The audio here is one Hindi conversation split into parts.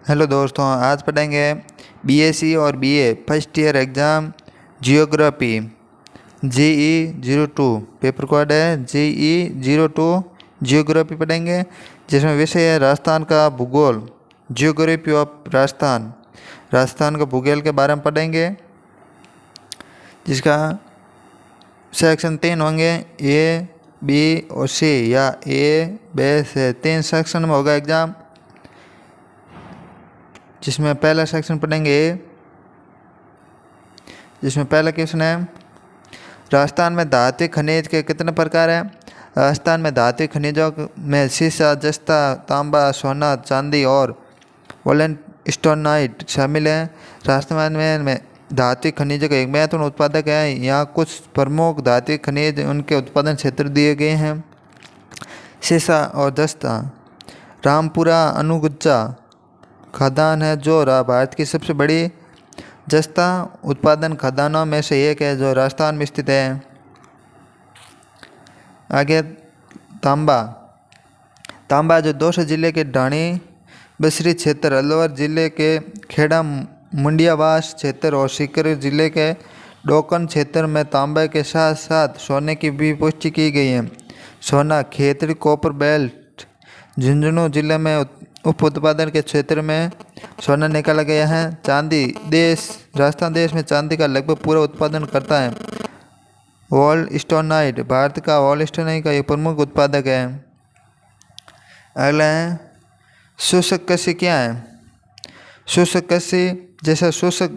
हेलो दोस्तों, आज पढ़ेंगे बीएससी और BA first year exam geography JE02 paper code है JE02 जियोग्राफी पढ़ेंगे, जिसमें विषय है राजस्थान का भूगोल। जियोग्राफी ऑफ राजस्थान का भूगोल के बारे में पढ़ेंगे, जिसका सेक्शन 3 होंगे A, B और C, या A, B से 3 सेक्शन में होगा एग्ज़ाम। जिसमें पहला सेक्शन पढ़ेंगे जिसमें पहला क्वेश्चन है, राजस्थान में धातु खनिज के कितने प्रकार हैं। राजस्थान में धातु खनिजों में सीसा, जस्ता, तांबा, सोना, चांदी और वोलेनस्टोनाइट शामिल हैं। राजस्थान में धातु खनिजों का एक महत्वपूर्ण उत्पादक है। यहाँ कुछ प्रमुख धातु खनिज उनके उत्पादन क्षेत्र दिए गए हैं। सीसा और जस्ता, रामपुरा अनुगुज्जा खदान है जो भारत की सबसे बड़ी जस्ता उत्पादन खदानों में से एक है, जो राजस्थान में स्थित है। आगे तांबा जो दौसा जिले के ढाणी बसरी क्षेत्र, अलवर जिले के खेड़ा मुंडियावास क्षेत्र और सीकर जिले के डोकन क्षेत्र में तांबे के साथ साथ सोने की भी पुष्टि की गई है। सोना खेतड़ी कॉपर बेल्ट झुंझुनू जिले में उप उत्पादन के क्षेत्र में सोना निकाला गया है। चांदी राजस्थान देश में चांदी का लगभग पूरा उत्पादन करता है। वोलस्टोनाइट भारत का वोलस्टोनाइट का एक प्रमुख उत्पादक है। अगला है शुष्क कृषि क्या है। शुष्क कृषि, जैसे शुष्क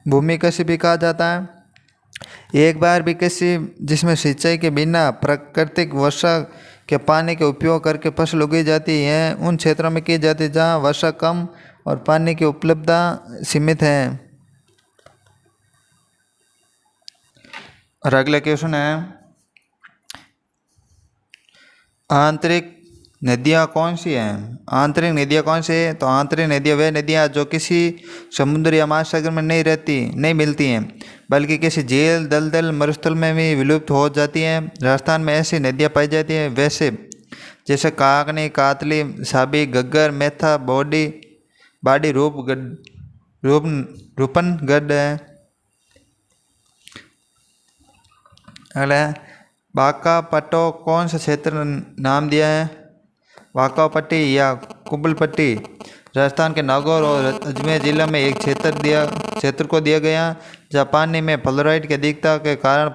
भूमि कृषि भी कहा जाता है। एक बार भी कृषि जिसमें सिंचाई के बिना प्राकृतिक वर्षा के पानी के उपयोग करके फसल उगाई जाती है, उन क्षेत्रों में की जाती है जहाँ वर्षा कम और पानी की उपलब्धता सीमित है। और अगला क्वेश्चन है, आंतरिक नदियाँ कौन सी हैं। आंतरिक नदियाँ कौन सी है, तो आंतरिक नदियाँ वे नदियाँ जो किसी समुद्र या महासागर में नहीं मिलती हैं, बल्कि किसी झील, दलदल, मरुस्थल में भी विलुप्त हो जाती हैं। राजस्थान में ऐसी नदियाँ पाई जाती हैं वैसे जैसे काकनी, कातली, साबी, गग्गर, मेथा, बाड़ी, रूपनगढ़ है। अगला बांका पट्टो कौन सा क्षेत्र नाम दिया है। वाकाव पट्टी या कुबल पट्टी राजस्थान के नागौर और अजमेर जिला में एक क्षेत्र को दिया गया, जहाँ पानी में फ्लोराइड की अधिकता के कारण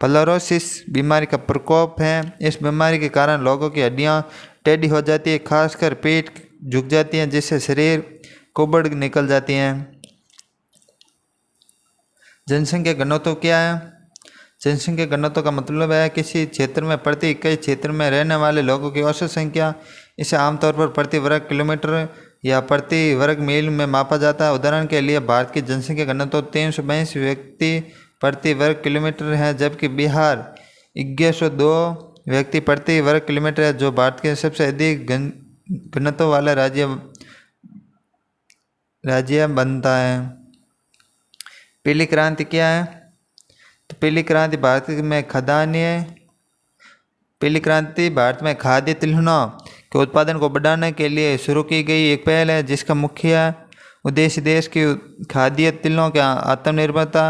फ्लोरोसिस बीमारी का प्रकोप है। इस बीमारी के कारण लोगों की हड्डियाँ टेढ़ी हो जाती है, खासकर पेट झुक जाती हैं, जिससे शरीर कुबड़ निकल जाती हैं। जनसंख्या घनत्व क्या है। जनसंख्या घनत्व का मतलब है किसी क्षेत्र में प्रति इकाई क्षेत्र में रहने वाले लोगों की औसत संख्या। इसे आमतौर पर प्रति वर्ग किलोमीटर या प्रति वर्ग मील में मापा जाता है। उदाहरण के लिए भारत की जनसंख्या घनत्व 382 व्यक्ति प्रति वर्ग किलोमीटर है, जबकि बिहार 1102 व्यक्ति प्रति वर्ग किलोमीटर है, जो भारत के सबसे अधिक घनत्व वाला राज्य बनता है। पीली क्रांति क्या है, तो पीली क्रांति भारत में खाद्य तिलहनों के उत्पादन को बढ़ाने के लिए शुरू की गई एक पहल है, जिसका मुख्य उद्देश्य देश की खाद्य तिलहनों की आत्मनिर्भरता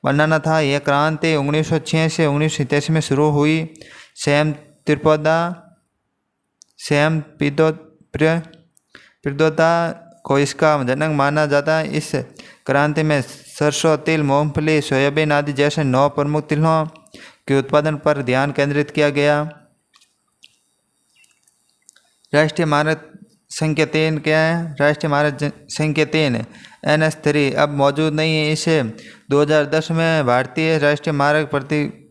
बनाना था। यह क्रांति 1906 से 1987 में शुरू हुई। सैम पित्रोदा को इसका जनक माना जाता है। इस क्रांति में सरसों, तिल, मूंगफली, सोयाबीन आदि जैसे 9 प्रमुख तिलहनों के उत्पादन पर ध्यान केंद्रित किया गया। राष्ट्रीय मानक संख्या 3 क्या है। राष्ट्रीय मानक संख्या 3 NS3 अब मौजूद नहीं है। इसे 2010 में भारतीय राष्ट्रीय मानक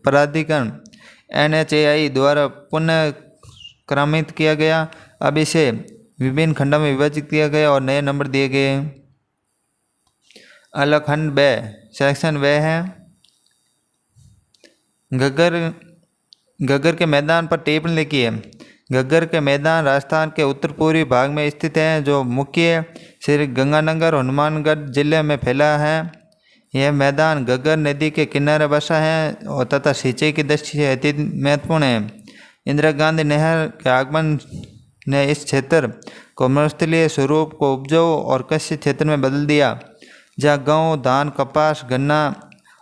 प्राधिकरण NHAI द्वारा पुनः क्रमित किया गया। अब इसे विभिन्न खंडों में विभाजित किया गया और नए नंबर दिए गए। अलग खंड ब सेक्शन व है, घग्गर के मैदान पर टिप्पणी लिखी है। घग्गर के मैदान राजस्थान के उत्तर पूर्वी भाग में स्थित है, जो मुख्य श्री गंगानगर हनुमानगढ़ जिले में फैला है। यह मैदान घग्गर नदी के किनारे बसा है और तथा सिंचाई की दृष्टि से अति महत्वपूर्ण है। इंदिरा गांधी नहर के आगमन ने इस क्षेत्र को मरुस्थलीय स्वरूप को उपजाऊ और कृषि क्षेत्र में बदल दिया, जहाँ गेहूँ, धान, कपास, गन्ना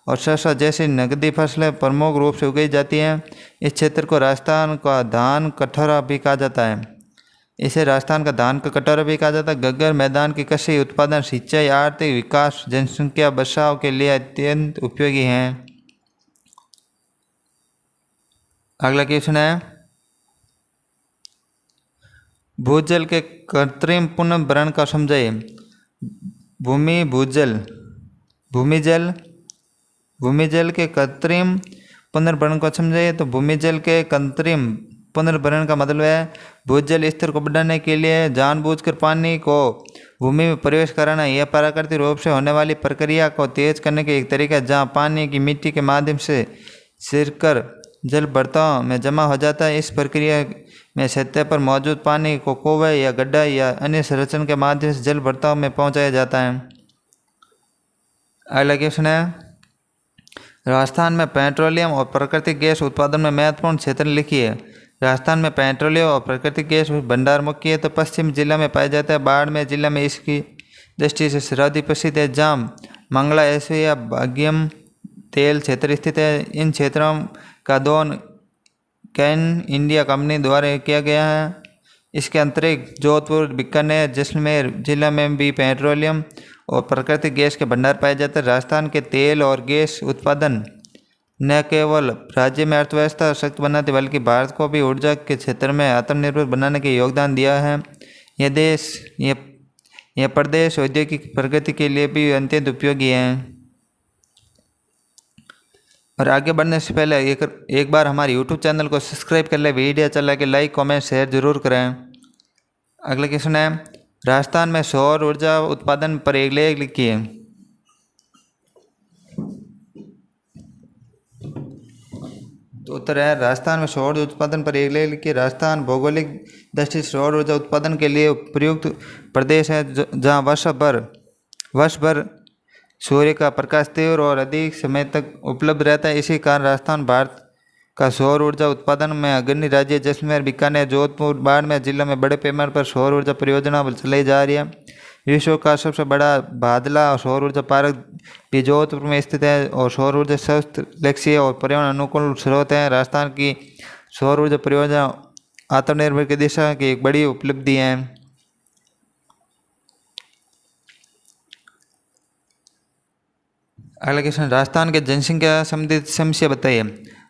और सरसों जैसी नकदी फसलें प्रमुख रूप से उगाई जाती हैं। इस क्षेत्र को राजस्थान का धान कटोरा भी कहा जाता है। इसे राजस्थान का धान का कटोरा भी कहा जाता है। गग्गर मैदान की कृषि उत्पादन, सिंचाई, आर्थिक विकास, जनसंख्या बचाव के लिए अत्यंत उपयोगी हैं। अगला क्वेश्चन है, भूजल के कृत्रिम पुनर्भरण का समझाइए। भूमि भूजल भूमिजल भूमिजल के कृत्रिम पुनर्भरण को समझाइए। तो भूमिजल के कृत्रिम पुनर्भरण का मतलब है भूजल स्तर को बढ़ाने के लिए जानबूझकर पानी को भूमि में प्रवेश कराना। यह प्राकृतिक रूप से होने वाली प्रक्रिया को तेज करने के एक तरीका है, जहाँ पानी की मिट्टी के माध्यम से सिरकर जल बर्तनों में जमा हो जाता है। इस प्रक्रिया में सतह पर मौजूद पानी को कुएं या गड्ढा या अन्य संरचना के माध्यम से जल बर्तनों में पहुंचाया जाता है। अगला क्वेश्चन है, राजस्थान में पेट्रोलियम और प्राकृतिक गैस उत्पादन में महत्वपूर्ण क्षेत्र लिखिए। राजस्थान में पेट्रोलियम और प्राकृतिक गैस भंडार मुख्य है तो पश्चिम जिला में पाया जाता है। बाड़मेर जिला में इसकी दृष्टि से सर्वाधिक प्रसिद्ध है, जहाँ मंगला एशिया भाग्यम तेल क्षेत्र स्थित है। इन क्षेत्रों का दोहन कैन इंडिया कंपनी द्वारा किया गया है। इसके अतिरिक्त जोधपुर, बीकानेर, जैसलमेर जिला में भी पेट्रोलियम और प्राकृतिक गैस के भंडार पाए जाते हैं। राजस्थान के तेल और गैस उत्पादन न केवल राज्य में अर्थव्यवस्था सशक्त बनाते बल्कि भारत को भी ऊर्जा के क्षेत्र में आत्मनिर्भर बनाने के योगदान दिया है। यह प्रदेश औद्योगिक प्रगति के लिए भी अत्यंत उपयोगी है। और आगे बढ़ने से पहले एक बार हमारे YouTube चैनल को सब्सक्राइब कर ले, वीडियो चला के लाइक, कमेंट, शेयर जरूर करें। अगला क्वेश्चन है, राजस्थान में सौर ऊर्जा उत्पादन पर एक लेख लिखिए। तो उत्तर है, राजस्थान में सौर उत्पादन पर एक लेख लिखिए। राजस्थान भौगोलिक दृष्टि से सौर ऊर्जा उत्पादन के लिए उपयुक्त प्रदेश है, जहाँ वर्ष भर सूर्य का प्रकाश तीव्र और अधिक समय तक उपलब्ध रहता है। इसी कारण राजस्थान भारत का सौर ऊर्जा उत्पादन में अग्रणी राज्य। जैसलमेर, बीकानेर, जोधपुर, बाड़मेर जिला में बड़े पैमाने पर सौर ऊर्जा परियोजना चलाई जा रही है। विश्व का सबसे बड़ा बादला सौर ऊर्जा पार्क भी जोधपुर में स्थित है और सौर ऊर्जा स्वस्थ, लक्ष्य और पर्यावरण अनुकूल स्रोत है। राजस्थान की सौर ऊर्जा परियोजना आत्मनिर्भर की दिशा की एक बड़ी उपलब्धि है। अगला क्वेश्चन, राजस्थान के जनसंख्या संबंधित समस्या बताइए।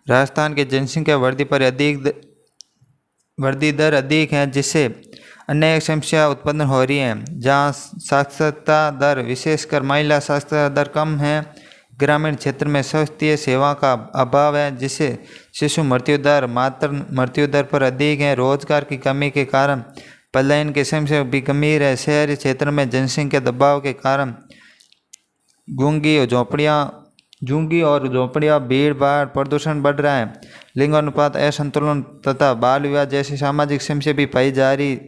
राजस्थान के जनसंख्या वृद्धि दर अधिक है, जिससे अनेक समस्या उत्पन्न हो रही हैं। जहाँ साक्षरता दर, विशेषकर महिला साक्षरता दर कम है। ग्रामीण क्षेत्र में स्वास्थ्य सेवा का अभाव है, जिससे शिशु मृत्यु दर, मातृ मृत्यु दर पर अधिक है। रोजगार की कमी के कारण पलायन की समस्या भी गंभीर है। शहरी क्षेत्र में जनसंख्या दबाव के कारण झुग्गी और झोपड़ियाँ, भीड़ भाड़, प्रदूषण बढ़ रहा है। लिंगानुपात असंतुलन तथा बाल विवाह जैसी सामाजिक समस्या भी पाई जा रही।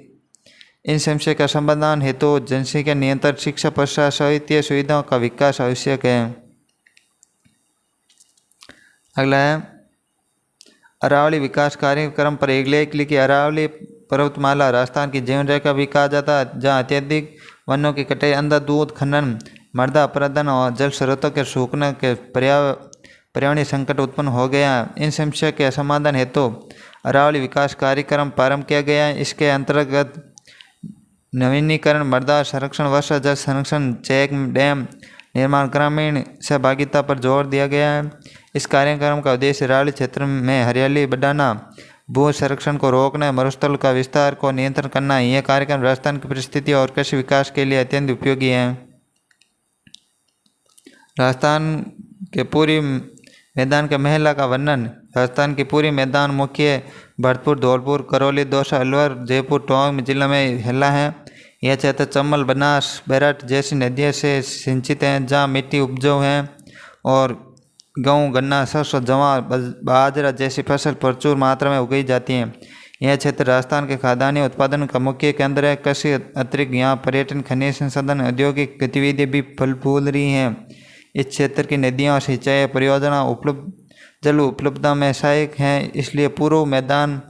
इन समस्या का समाधान हेतु जनसंख्या नियंत्रण, शिक्षा, प्रसार, साहित्य सुविधाओं का विकास आवश्यक है। अगला है, अरावली विकास कार्यक्रम पर एक लेख लिखिए। अरावली पर्वतमाला राजस्थान की जीवन रेखा भी कहा जाता है, जहाँ अत्यधिक वनों की कटाई, अंधाधुंध खनन, मृदा अपरदन और जल स्रोतों के सूखने के पर्यावरणीय संकट उत्पन्न हो गया है। इन समस्या के समाधान हेतु अरावली विकास कार्यक्रम प्रारंभ किया गया है। इसके अंतर्गत नवीनीकरण, मृदा संरक्षण, वर्षा जल संरक्षण, चेक डैम निर्माण, ग्रामीण सहभागिता पर जोर दिया गया है। इस कार्यक्रम का उद्देश्य अरावली क्षेत्र में हरियाली बढ़ाना, भू संरक्षण को रोकना, मरुस्थल का विस्तार को नियंत्रण करना है। यह कार्यक्रम राजस्थान की परिस्थिति और कृषि विकास के लिए अत्यंत उपयोगी है। राजस्थान के पूरी मैदान के महिला का वर्णन। राजस्थान की पूरी मैदान मुख्य भरतपुर, धौलपुर, करौली, दौसा, अलवर, जयपुर, टोंक जिला में फैला है। यह क्षेत्र चंबल, बनास, बैराट जैसी नदियों से सिंचित है, जहाँ मिट्टी उपजाऊ है और गेहूँ, गन्ना, सरसों, जवार, बाजरा जैसी फसल प्रचुर मात्रा में उगाई जाती हैं। यह क्षेत्र राजस्थान के खाद्यान्न उत्पादन का मुख्य केंद्र है। कृषि अतिरिक्त यहाँ पर्यटन, खनिज संसाधन, औद्योगिक गतिविधियाँ भी फल फूल रही हैं। इस क्षेत्र की नदियाँ और सिंचाई परियोजना जल उपलब्धता में सहायक हैं, इसलिए पूर्व मैदान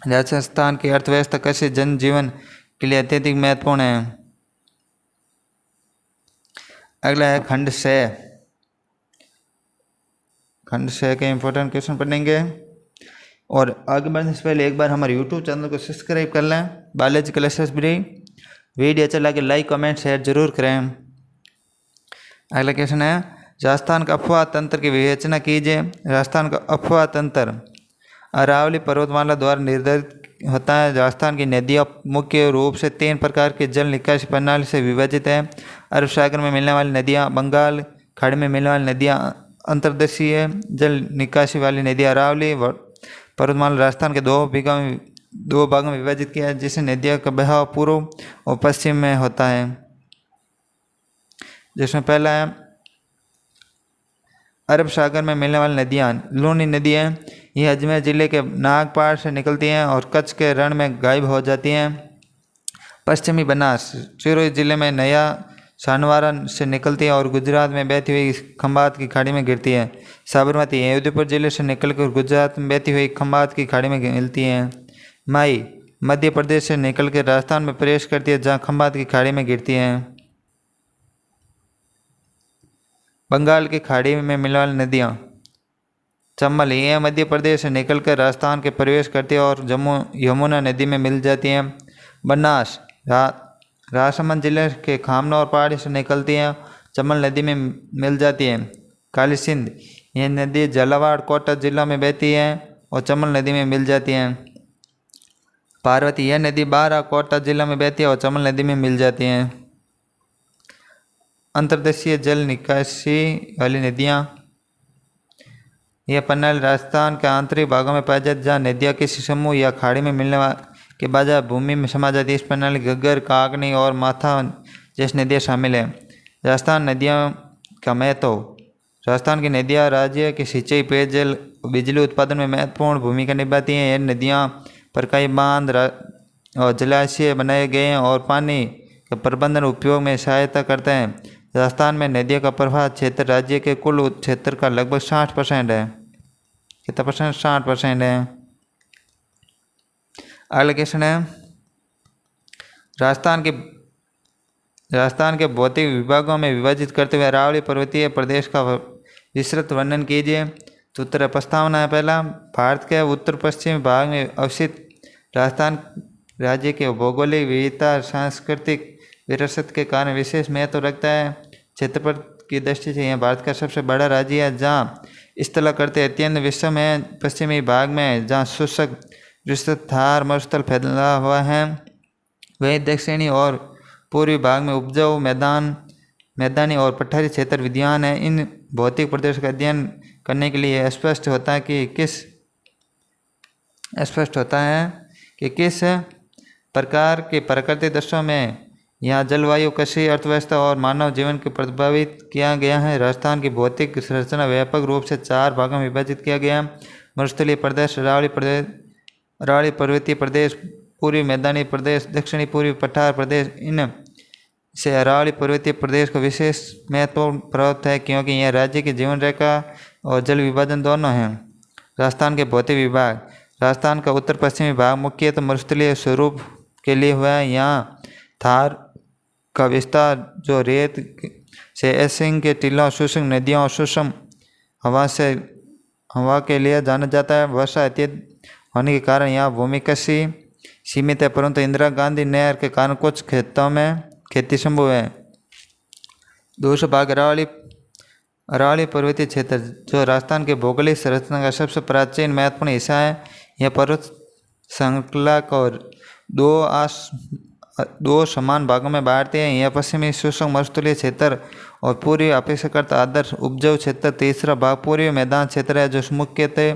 राजस्थान की अर्थव्यवस्था कृषि जनजीवन के लिए अत्यधिक महत्वपूर्ण है। अगला है खंड से। खंड से के इंपॉर्टेंट क्वेश्चन पढ़ेंगे। और आगे बढ़ने से पहले एक बार हमारे यूट्यूब चैनल को सब्सक्राइब कर लें, बालाजी क्लासेस ब्री। वीडियो अच्छा लगे लाइक कमेंट शेयर जरूर करें। अगला क्वेश्चन है, राजस्थान का अफवाह तंत्र की विवेचना कीजिए। राजस्थान का अफवाह तंत्र अरावली पर्वतमाला द्वारा निर्धारित होता है। राजस्थान की नदियाँ मुख्य रूप से 3 प्रकार की जल निकासी प्रणाली से विभाजित है। अरब सागर में मिलने वाली नदियाँ, बंगाल खाड़ी में मिलने वाली नदियाँ अंतर्देशीय जल निकासी वाली नदियाँ। अरावली पर्वतमाला राजस्थान के दो भागों में विभाजित किया है, जिससे नदियों का बहाव पूर्व और पश्चिम में होता है। जिसमें पहला है अरब सागर में मिलने वाली नदियाँ। लूनी नदी है, ये अजमेर जिले के नागपाड़ से निकलती हैं और कच्छ के रण में गायब हो जाती हैं। पश्चिमी बनास सिरोही जिले में नया सानवारा से निकलती है और गुजरात में बहती हुई खंभात की खाड़ी में गिरती है। साबरमती उदयपुर जिले से निकलकर गुजरात में बहती हुई खंभात की खाड़ी में मिलती है। माई मध्य प्रदेश से निकलकर राजस्थान में प्रवेश करती है, जहाँ खंभात की खाड़ी में गिरती है। बंगाल की खाड़ी में मिलने वाली नदियाँ। चम्बल ये मध्य प्रदेश से निकलकर राजस्थान के प्रवेश करती है और यमुना नदी में मिल जाती हैं। बनास राजसमंद जिले के खामनौर पहाड़ी से निकलती हैं, चम्बल नदी में मिल जाती है। काली सिंध यह नदी झालावाड़ कोटा जिला में बहती है और चम्बल नदी में मिल जाती है। पार्वती यह नदी बारा कोटा जिला में बहती है और चम्बल नदी में मिल जाती हैं। अंतर्देशीय जल निकासी वाली नदियाँ। यह प्रणाली राजस्थान के आंतरिक भागों में पाई जाती है, जहाँ नदियाँ किसी समूह या खाड़ी में मिलने के बाद भूमि में समा जाती है। इस प्रणाली घग्गर, काकनी और माथा जैसी नदियाँ शामिल है। राजस्थान नदियों का महत्व। राजस्थान की नदियाँ राज्य के सिंचाई, पेयजल, बिजली उत्पादन में महत्वपूर्ण भूमिका निभाती हैं। ये नदियाँ पर कई बांध और जलाशय बनाए गए हैं और पानी के प्रबंधन उपयोग में सहायता करते हैं। राजस्थान में नदियों का प्रवाह क्षेत्र राज्य के कुल क्षेत्र का लगभग 60% है। कितना परसेंट? 60% है। अगला क्वेश्चन है, राजस्थान के भौतिक विभागों में विभाजित करते हुए अरावली पर्वतीय प्रदेश का विस्तृत वर्णन कीजिए। तो उत्तर प्रस्तावना है पहला, भारत के उत्तर पश्चिमी भाग में अवस्थित राजस्थान राज्य के भौगोलिक विविधता सांस्कृतिक विरासत के कारण विशेष महत्व रखता है। क्षेत्रफल की दृष्टि से यह भारत का सबसे बड़ा राज्य है, जहाँ स्थल करते अत्यंत विषम है। पश्चिमी भाग में जहाँ शुष्क विस्तृत थार मरुस्थल फैला हुआ है, वहीं दक्षिणी और पूर्वी भाग में उपजाऊ मैदानी और पठारी क्षेत्र विद्यमान है। इन भौतिक प्रदेश का अध्ययन करने के लिए स्पष्ट होता है कि किस प्रकार के प्राकृतिक दृश्यों में यहाँ जलवायु, कृषि, अर्थव्यवस्था और मानव जीवन को प्रभावित किया गया है। राजस्थान की भौतिक संरचना व्यापक रूप से 4 भागों में विभाजित किया गया है। मरुस्थलीय प्रदेश, अरावली पर्वतीय प्रदेश, पूर्वी मैदानी प्रदेश, दक्षिणी पूर्वी पठार प्रदेश। इन से अरावली पर्वतीय प्रदेश को विशेष महत्व प्राप्त है, क्योंकि यह राज्य की जीवन रेखा और जल विभाजन दोनों हैं। राजस्थान के भौतिक विभाग। राजस्थान का उत्तर पश्चिमी भाग मुख्यतः मरुस्थलीय स्वरूप के लिए हुआ है। यहाँ थार का विस्तार, जो रेत से एसिंग के टीलों, शुष्क नदियों और शुष्क हवा के लिए जाना जाता है। वर्षा अत्यधिक होने के कारण यहाँ भूमि कृषि सीमित है, परंतु इंदिरा गांधी नहर के कारण कुछ खेतों में खेती संभव है। दूसरा भाग अरावली पर्वतीय क्षेत्र, जो राजस्थान के भौगोलिक संरचना का सबसे प्राचीन महत्वपूर्ण हिस्सा है। यह पर्वत श्रृंखला को दो समान भागों में बांटते हैं। यह पश्चिमी शुष्क मरुस्थलीय क्षेत्र और पूर्वी अपेक्षाकृत आदर्श उपजाऊ क्षेत्र। तीसरा भाग पूर्वी मैदान क्षेत्र है, जो मुख्यतः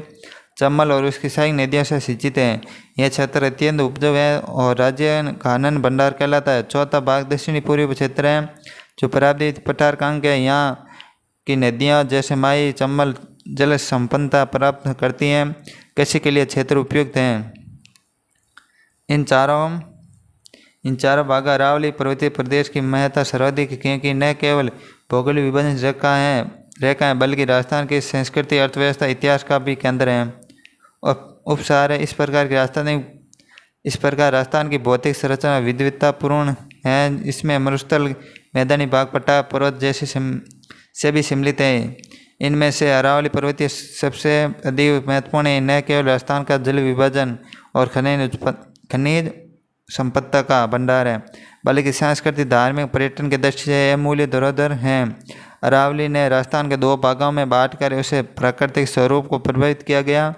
चम्बल और उसकी सहायक नदियों से सिंचित है। यह क्षेत्र अत्यंत उपजाऊ है और राज्य का आनंद भंडार कहलाता है। चौथा भाग दक्षिणी पूर्वी क्षेत्र है, जो प्राप्त पठार का अंग है। यहाँ की नदियाँ जैसे माई, चम्बल जल संपन्नता प्राप्त करती हैं। कृषि के लिए क्षेत्र उपयुक्त हैं। इन चारों भाग अरावली पर्वतीय प्रदेश की महत्ता सर्वाधिक, क्योंकि न केवल भौगोलिक विभाजन रेखाएं बल्कि राजस्थान की संस्कृति, अर्थव्यवस्था, इतिहास का भी केंद्र है। और उपसार है, इस प्रकार की राजस्थानी इस प्रकार राजस्थान की भौतिक संरचना विविधतापूर्ण है। इसमें मरुस्थल, मैदानी भाग, पट्टा पर्वत जैसे से भी सम्मिलित है। इनमें से अरावली पर्वतीय सबसे अधिक महत्वपूर्ण है। न केवल राजस्थान का जल विभाजन और खनिज संपत्ति का भंडार है, बल्कि सांस्कृतिक, धार्मिक, पर्यटन के दृष्टि से अमूल्य धरोहर है। अरावली ने राजस्थान के 2 भागों में बांटकर उसे प्राकृतिक स्वरूप को प्रभावित किया गया,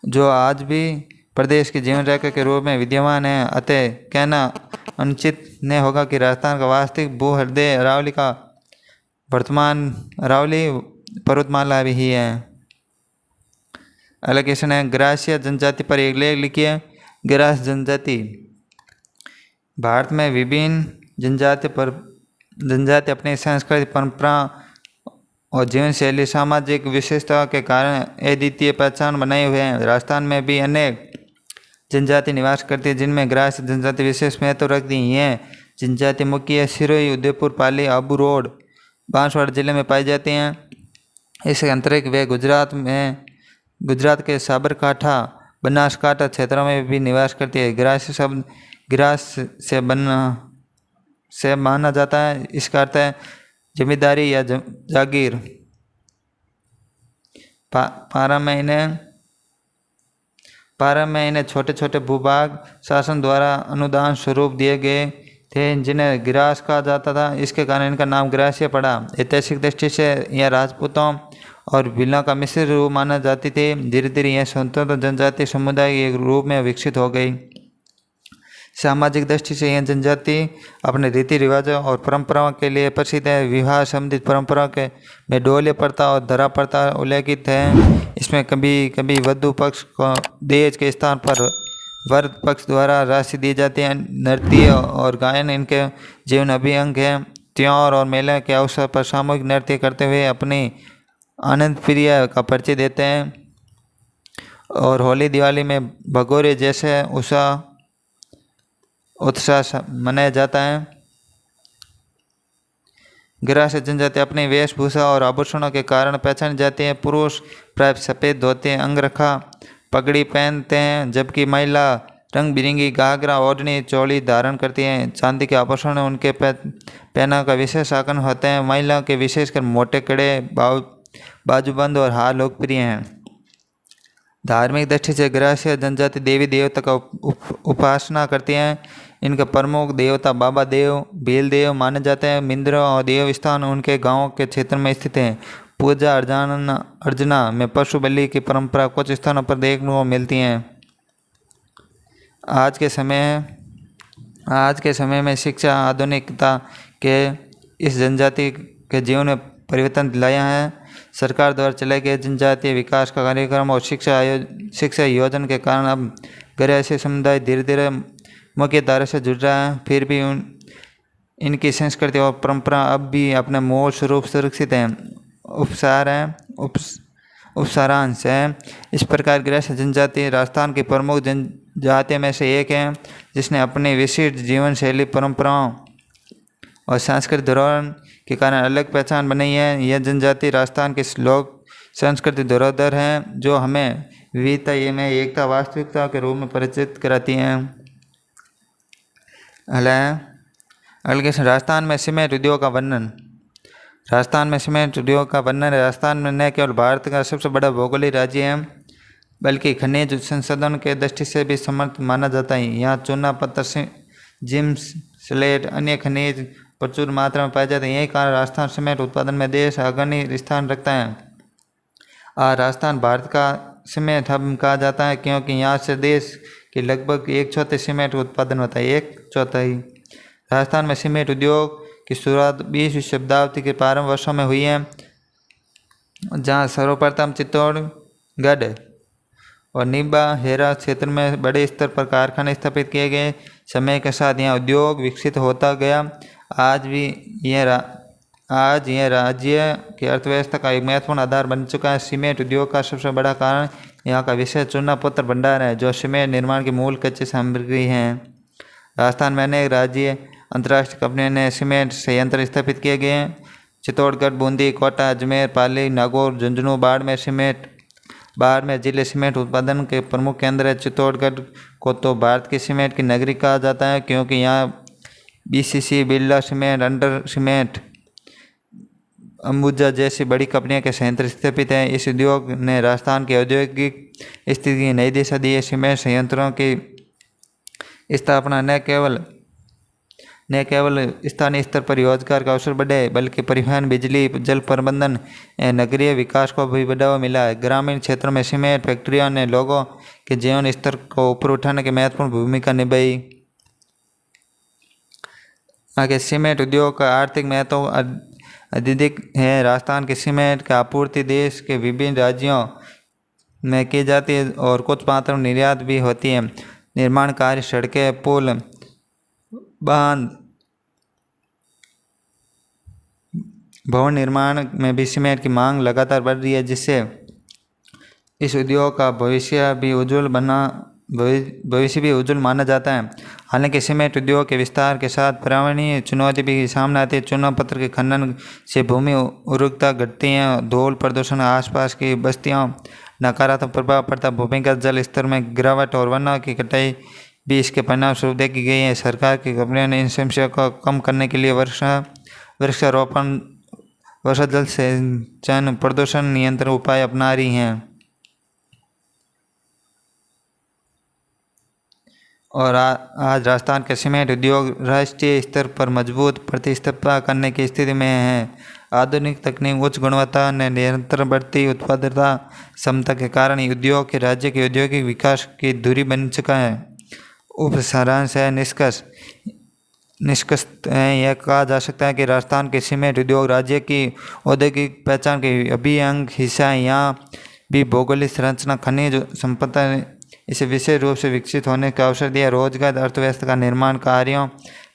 जो आज भी प्रदेश की जीवन रेखा के रूप में विद्यमान है। अतः कहना अनुचित न होगा कि राजस्थान का वास्तविक भूहृदय अरावली का वर्तमान अरावली पर्वतमाला भी ही है। एलोकेशन है, ग्रासीय जनजाति पर एक लेख लिखिए। ग्रास जनजाति भारत में विभिन्न जनजाति अपनी सांस्कृतिक परंपरा और जीवन शैली, सामाजिक विशेषता के कारण अद्वितीय पहचान बनाए हुए हैं। राजस्थान में भी अनेक जनजाति निवास करती है, जिनमें ग्रासीय जनजाति विशेष महत्व रखती है। ये जनजाति मुख्य सिरोही, उदयपुर, पाली, आबू रोड, बांसवाड़ा जिले में पाई जाती हैं। इसके अंतरिक्ष वे गुजरात के साबरकांठा, बनासकांठा क्षेत्रों में भी निवास करती है। ग्रास शब्द ग्रास से माना जाता है। इसका अर्थ है जमींदारी या जागीर। पारा में इन्हें छोटे छोटे भूभाग शासन द्वारा अनुदान स्वरूप दिए गए थे, जिन्हें गिरास कहा जाता था। इसके कारण इनका नाम ग्रासीय पड़ा। ऐतिहासिक दृष्टि से यह राजपूतों और भीलों का मिश्र रूप माना जाती थी। धीरे धीरे यह स्वतंत्र जनजातीय समुदाय के एक रूप में विकसित हो गई। सामाजिक दृष्टि से यह जनजाति अपने रीति रिवाजों और परंपराओं के लिए प्रसिद्ध है। विवाह संबंधित परंपराओं के में डोलिया प्रथा और धरा प्रथा उल्लेखित है। इसमें कभी कभी वधु पक्ष को दहेज के स्थान पर वर पक्ष द्वारा राशि दी जाती है। नृत्य और गायन इनके जीवन अभिअंग है। त्योहार और मेले के अवसर पर सामूहिक नृत्य करते हुए अपनी आनंद प्रिय का परिचय देते हैं। और होली दिवाली में भगोरे जैसे उत्साह मनाया जाता है। ग्रासीय जनजाति अपनी वेशभूषा और आभूषणों के कारण पहचानी जाती है। पुरुष प्राय सफ़ेद धोती, अंगरखा, पगड़ी पहनते हैं, जबकि महिला रंग बिरंगी घाघरा, ओढ़नी, चोली धारण करती हैं। चांदी के आभूषण उनके पहनाव का विशेष आकर्षण होते हैं। महिलाओं के विशेषकर मोटे कड़े, बाजूबंद और हार लोकप्रिय हैं। धार्मिक दृष्टि से ग्रासीय जनजाति देवी देवता का उपासना करती हैं। इनके प्रमुख देवता बाबा देव, भील देव माने जाते हैं। मंदिरों और देव स्थान उनके गांवों के क्षेत्र में स्थित हैं। पूजा अर्चना में पशु बलि की परंपरा कुछ स्थानों पर देखने को मिलती हैं। आज के समय में शिक्षा आधुनिकता के इस जनजाति के जीवन में परिवर्तन लाया है। सरकार द्वारा चलाए गए जनजातीय विकास का कार्यक्रम और शिक्षा योजना के कारण अब ग्रासीय समुदाय धीरे धीरे मुख्य धारा से जुड़ रहा है। फिर भी इनकी संस्कृति और परंपरा अब भी अपने मूल स्वरूप सुरक्षित हैं। उपसारांश है। इस प्रकार ग्रासीय जनजाति राजस्थान की प्रमुख जनजातियों में से एक है, जिसने अपनी विशिष्ट जीवन शैली, परंपराओं और सांस्कृतिक धरोहर के कारण अलग पहचान बनाई है। यह जनजाति राजस्थान के लोक सांस्कृतिक धरोहर हैं, जो हमें विविधता में एकता, वास्तविकता के रूप में परिचित कराती हैं। राजस्थान में सीमेंट उद्योग का वर्णन। राजस्थान में सीमेंट उद्योग का वर्णन। राजस्थान में न केवल भारत का सबसे बड़ा भौगोलिक राज्य है, बल्कि खनिज संसाधन के दृष्टि से भी समर्थ माना जाता है। यहाँ चूना पत्थर, जिम्स, स्लेट, अन्य खनिज प्रचुर मात्रा में पाए जाते हैं। यही कारण राजस्थान सीमेंट उत्पादन में देश अग्रणी स्थान रखता है। राजस्थान भारत का सीमेंट हब कहा जाता है, क्योंकि यहाँ से देश के लगभग 1/4 सीमेंट उत्पादन होता है। 1/4। राजस्थान में सीमेंट उद्योग की शुरुआत 20वीं शताब्दी के प्रारंभ वर्षों में हुई है, जहाँ सर्वप्रथम चित्तौड़गढ़ और नीबा हेरा क्षेत्र में बड़े स्तर पर कारखाने स्थापित किए गए। समय के साथ यहाँ उद्योग विकसित होता गया। आज यह राज्य की अर्थव्यवस्था का एक महत्वपूर्ण आधार बन चुका है। सीमेंट उद्योग का सबसे बड़ा कारण यहाँ का विशेष चूना पत्थर भंडार है, जो सीमेंट निर्माण की मूल कच्ची सामग्री हैं। राजस्थान में अनेक राज्य अंतर्राष्ट्रीय कंपनियों ने सीमेंट संयंत्र स्थापित किए गए हैं। चित्तौड़गढ़, बूंदी, कोटा, अजमेर, पाली, नागौर, झुंझुनू, बाड़मेर सीमेंट बाड़मेर जिले सीमेंट उत्पादन के प्रमुख केंद्र है। चित्तौड़गढ़ को तो भारत की सीमेंट की नगरी कहा जाता है, क्योंकि यहाँ BCC, Birla cement, under cement, Ambuja जैसी बड़ी कंपनियों के संयंत्र स्थापित हैं। इस उद्योग ने राजस्थान की औद्योगिक स्थिति की नई दिशा दी है। सीमेंट संयंत्रों की स्थापना न केवल स्थानीय स्तर पर रोजगार का अवसर बढ़े, बल्कि परिवहन, बिजली, जल प्रबंधन, नगरीय विकास को भी बढ़ावा मिला है। ग्रामीण क्षेत्रों में सीमेंट फैक्ट्रियों ने लोगों के जीवन स्तर को ऊपर उठाने की महत्वपूर्ण भूमिका निभाई। आगे सीमेंट उद्योग का आर्थिक महत्व अधिक है। राजस्थान की सीमेंट की आपूर्ति देश के विभिन्न राज्यों में की जाती है और कुछ मात्रा में निर्यात भी होती है। निर्माण कार्य, सड़कें, पुल, बांध, भवन निर्माण में भी सीमेंट की मांग लगातार बढ़ रही है, जिससे इस उद्योग का भविष्य भी उज्जवल माना जाता है। हालांकि सीमेंट उद्योग के विस्तार के साथ पर्यावरणीय चुनौती भी सामने आती है। चुनाव पत्र के खनन से भूमि उर्वरता घटती है, धूल प्रदूषण, आसपास की बस्तियों नकारात्मक प्रभाव पड़ता, भूमिगत जल स्तर में गिरावट और वनों की कटाई भी इसके परिणाम स्वरूप देखी गई है। सरकार की कंपनियों ने इन समस्याओं को कम करने के लिए वृक्षारोपण, वर्षा जल सिंचन, प्रदूषण नियंत्रण उपाय अपना रही हैं। और आज राजस्थान के सीमेंट उद्योग राष्ट्रीय स्तर पर मजबूत प्रतिस्पर्धा करने की स्थिति में है। आधुनिक तकनीक, उच्च गुणवत्ता ने निरंतर बढ़ती उत्पादकता क्षमता के कारण उद्योग के राज्य के औद्योगिक विकास की धुरी बन चुका है। उप सारांश है, निष्कर्ष यह कहा जा सकता है कि राजस्थान के सीमेंट उद्योग राज्य की औद्योगिक पहचान के अभिन्न हिस्सा है। यहाँ भी भौगोलिक संरचना, खनिज संपदा ने इसे विशेष रूप से विकसित होने का अवसर दिया। रोजगार, अर्थव्यवस्था का निर्माण कार्यों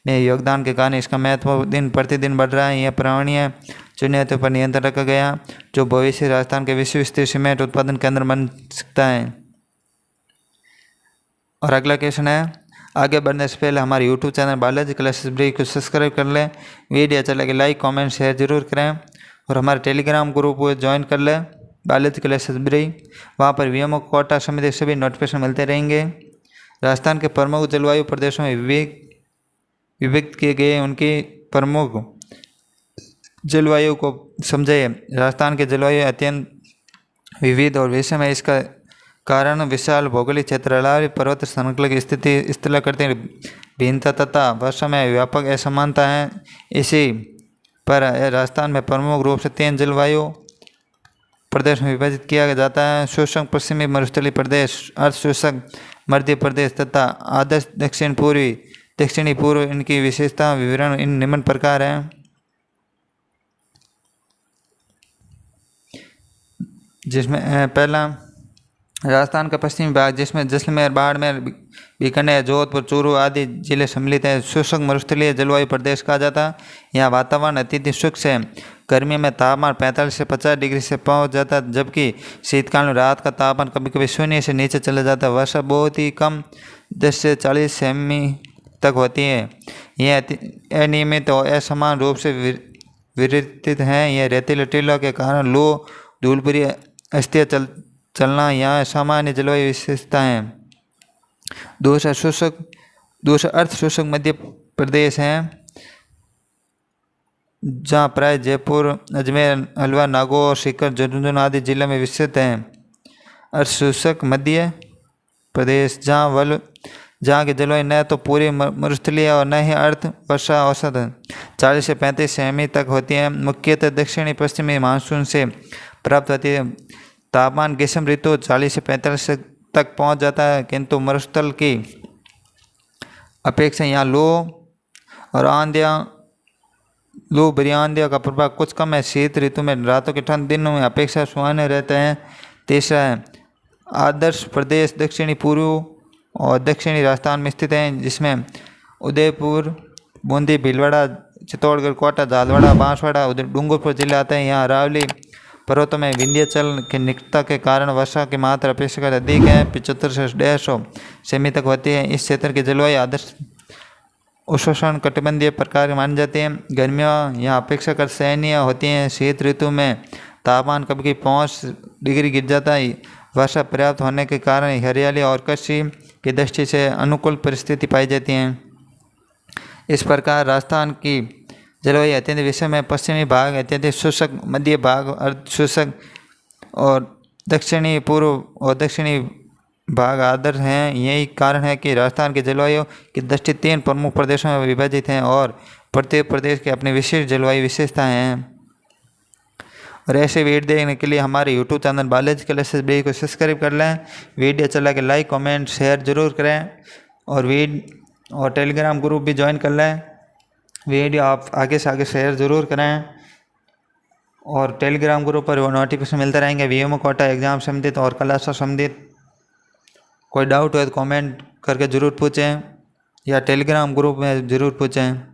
में योगदान के कारण इसका महत्व दिन प्रतिदिन बढ़ रहा है। यह पर्यावरणीय चुनौतियों पर नियंत्रण रखा गया, जो भविष्य राजस्थान के विश्व स्तरीय सीमेंट उत्पादन केंद्र बन सकता है। और अगला क्वेश्चन है, आगे बढ़ने से पहले हमारे यूट्यूब चैनल बालाजी क्लासेस ब्री को सब्सक्राइब कर लें, वीडियो अच्छा लगे लाइक, कमेंट, शेयर जरूर करें और हमारे टेलीग्राम ग्रुप को ज्वाइन कर लें बालाजी क्लासेस ब्री। वहाँ पर वीएमओ कोटा समिति सभी नोटिफिकेशन मिलते रहेंगे। राजस्थान के प्रमुख जलवायु प्रदेशों में विभक्त किए गए उनकी प्रमुख जलवायु को समझे। राजस्थान के जलवायु अत्यंत विविध और विषम है। इसका कारण विशाल भौगोलिक क्षेत्र, अलावी पर्वत श्रृंखला की स्थिति, स्थल करते भिन्नता तथा वर्षा में व्यापक असमानता है। इसी पर राजस्थान में प्रमुख रूप से 3 जलवायु प्रदेश में विभाजित किया जाता है: शुष्क पश्चिमी मरुस्थलीय प्रदेश, अर्ध शुष्क मध्य प्रदेश तथा आदर्श दक्षिणी पूर्व। इनकी विशेषता विवरण इन निम्न प्रकार हैं, जिसमें पहला राजस्थान का पश्चिमी भाग, जिसमें जैसलमेर, बाड़मेर, बीकानेर, जोधपुर, चूरू आदि जिले सम्मिलित हैं। शुष्क मरुस्थलीय जलवायु प्रदेश कहा जाता है। यहाँ वातावरण अत्यधिक शुष्क है। गर्मी में तापमान 45 से 50 डिग्री से पहुँच जाता है, जबकि शीतकाल में रात का तापमान कभी कभी शून्य से नीचे चला जाता है। वर्षा बहुत ही कम 10 से 40 सेमी तक होती है। यह अनियमित और असमान रूप से वितरित हैं। यह रेतीले टीलों के कारण लू, धूलभरी अस्थियाँ चलना यहाँ सामान्य जलवायु विशेषता है। दूसरा अर्ध शुष्क मध्य प्रदेश है, जहाँ प्राय जयपुर, अजमेर, अलवर, नागौर, सीकर, झुंझुनू आदि जिले में विस्तृत हैं। अर्ध शुष्क मध्य प्रदेश, जहाँ की जलवायु न तो पूरी मरुस्थलीय और न ही अर्ध वर्षा औसत 40 से 35 सेमी तक होती है। मुख्यतः दक्षिणी पश्चिमी मानसून से प्राप्त होती है। तापमान ग्रीष्म ऋतु 40 से 45 तक पहुँच जाता है, किंतु मरुस्थल की अपेक्षा यहाँ लू भरी आंधियों का प्रभाव कुछ कम है। शीत ऋतु में रातों के ठंड दिनों में अपेक्षा सुहाने रहते हैं। तीसरा है आदर्श प्रदेश, दक्षिणी पूर्व और दक्षिणी राजस्थान में स्थित हैं, जिसमें उदयपुर, बूंदी, भीलवाड़ा, चित्तौड़गढ़, कोटा, झालवाड़ा, बांसवाड़ा, डूंगरपुर जिले आते हैं। यहाँ अरावली पर्वतों में विंध्याचल की निकटता के कारण वर्षा की मात्रा अपेक्षाकृत अधिक है, 75 से 150 सेमी तक होती है। इस क्षेत्र की जलवायु आदर्श उष्ण कटिबंधीय प्रकार की मानी जाती है। गर्मियाँ यहाँ अपेक्षाकृत सहनीय होती हैं। शीत ऋतु में तापमान कभी कभी 5 डिग्री गिर जाता है। वर्षा पर्याप्त होने के कारण हरियाली और कृषि की दृष्टि से अनुकूल परिस्थिति पाई जाती हैं। इस प्रकार राजस्थान की जलवायु अत्यंत विषम है। पश्चिमी भाग अत्यधिक शुष्क, मध्य भाग अर्ध शुष्क और दक्षिणी पूर्व और दक्षिणी भाग आर्द्र हैं। यही कारण है कि राजस्थान की जलवायु की दृष्टि 3 प्रमुख प्रदेशों में विभाजित है और प्रत्येक प्रदेश की अपनी विशेष जलवायु विशेषताएं हैं। और ऐसे वीडियो देखने के लिए हमारे YouTube channel Balaji classes B को सब्सक्राइब कर लें। वीडियो अच्छा लगे लाइक कमेंट शेयर जरूर करें और टेलीग्राम ग्रुप भी ज्वाइन कर लें। वीडियो आप आगे से आगे शेयर ज़रूर करें और टेलीग्राम ग्रुप पर वो नोटिफिकेशन मिलते रहेंगे वीएमओ कोटा एग्ज़ाम संबंधित और क्लासों संबंधित। कोई डाउट हो तो कमेंट करके ज़रूर पूछें या टेलीग्राम ग्रुप में ज़रूर पूछें।